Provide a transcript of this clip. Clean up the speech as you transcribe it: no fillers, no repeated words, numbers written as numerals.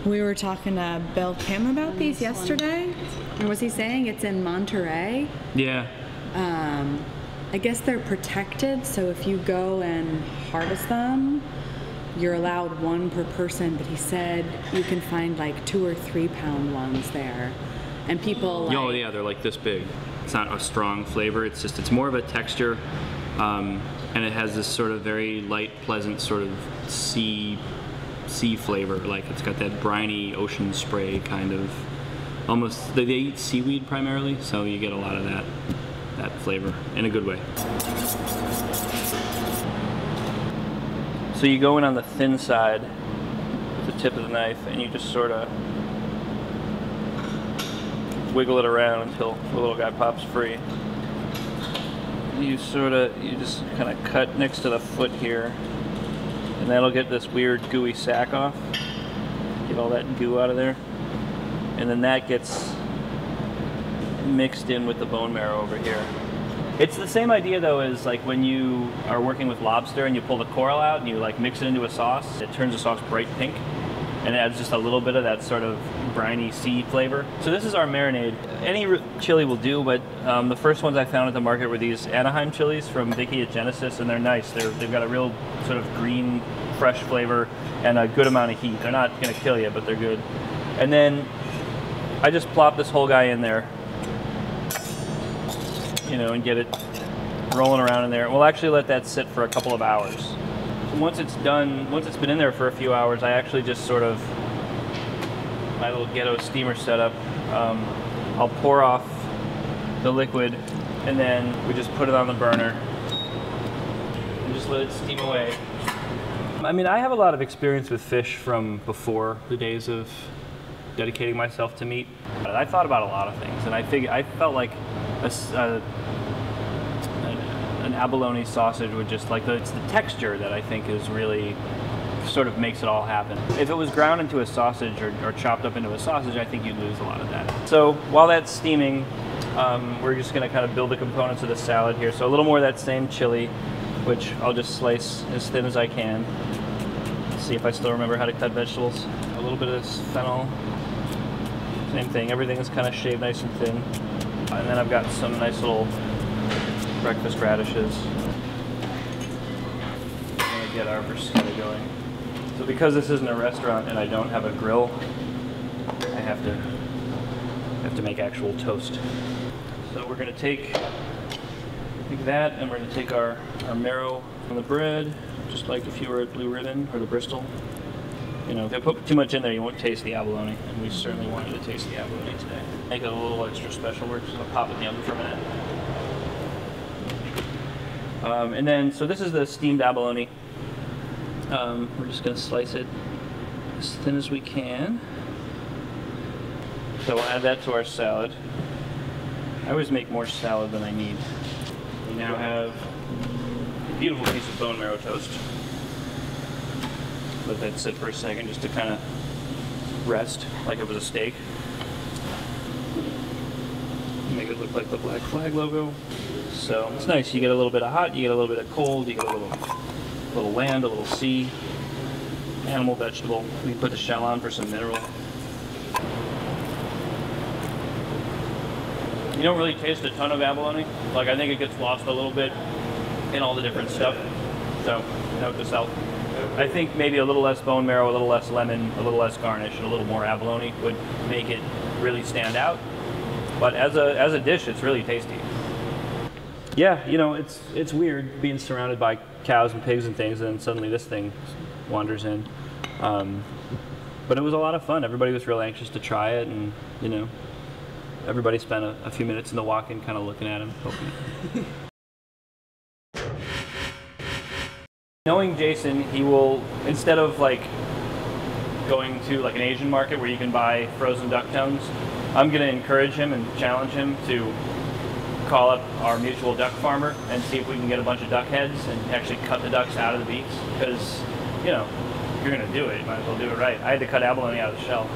We were talking to Bill Kim about these yesterday. And was he saying it's in Monterey? Yeah. I guess they're protected, so if you go and harvest them, you're allowed one per person, but he said you can find like 2 or 3 pound ones there. And people like... Oh yeah, they're like this big. It's not a strong flavor, it's more of a texture, and it has this sort of very light, pleasant sort of sea flavor. Like it's got that briny ocean spray kind of, almost, they eat seaweed primarily, so you get a lot of that flavor in a good way. So you go in on the thin side with the tip of the knife and you just sort of wiggle it around until the little guy pops free. You just kind of cut next to the foot here, and that'll get this weird gooey sack off. Get all that goo out of there. And then that gets mixed in with the bone marrow over here. It's the same idea though as like when you are working with lobster and you pull the coral out and you like mix it into a sauce. It turns the sauce bright pink and it adds just a little bit of that sort of briny sea flavor. So this is our marinade. Any chili will do, but the first ones I found at the market were these Anaheim chilies from Vicky at Genesis, and they're nice. They've got a real sort of green, fresh flavor and a good amount of heat. They're not gonna kill you, but they're good. And then I just plop this whole guy in there, you know, and get it rolling around in there. We'll actually let that sit for a couple of hours. Once it's done, once it's been in there for a few hours, I actually just sort of, my little ghetto steamer setup, I'll pour off the liquid and then we just put it on the burner and just let it steam away. I mean, I have a lot of experience with fish from before the days of dedicating myself to meat. I thought about a lot of things, and I felt like an abalone sausage would just, like, it's the texture that I think is really sort of makes it all happen. If it was ground into a sausage or chopped up into a sausage, I think you'd lose a lot of that. So while that's steaming, we're just gonna kind of build the components of the salad here. So a little more of that same chili, which I'll just slice as thin as I can. See if I still remember how to cut vegetables. A little bit of this fennel. Same thing, everything is kind of shaved nice and thin. And then I've got some nice little breakfast radishes. I'm gonna get our bruschetta going. So because this isn't a restaurant and I don't have a grill, I have to make actual toast. So we're gonna take that, and we're gonna take our marrow on the bread, just like if you were at Blue Ribbon or the Bristol. You know, if I put too much in there, you won't taste the abalone, and we certainly wanted to taste the abalone today. Make it a little extra special. We're just gonna pop it in the oven for a minute. And then, so this is the steamed abalone. We're just gonna slice it as thin as we can. So we'll add that to our salad. I always make more salad than I need. We now have a beautiful piece of bone marrow toast. Let that sit for a second just to kind of rest like it was a steak. Make it look like the Black Flag logo. So it's nice. You get a little bit of hot, you get a little bit of cold, you get a little land, a little sea, animal, vegetable. We can put the shell on for some mineral. You don't really taste a ton of abalone. Like, I think it gets lost a little bit in all the different stuff. So note to self. I think maybe a little less bone marrow, a little less lemon, a little less garnish, and a little more abalone would make it really stand out. But as a dish, it's really tasty. Yeah, you know, it's weird being surrounded by cows and pigs and things, and then suddenly this thing wanders in. But it was a lot of fun. Everybody was real anxious to try it, and you know, everybody spent a few minutes in the walk-in kind of looking at him, hoping. Knowing Jason, he will, instead of like going to like an Asian market where you can buy frozen duck tongues, I'm going to encourage him and challenge him to call up our mutual duck farmer and see if we can get a bunch of duck heads and actually cut the ducks out of the beaks. Because, you know, if you're going to do it, you might as well do it right. I had to cut abalone out of the shell.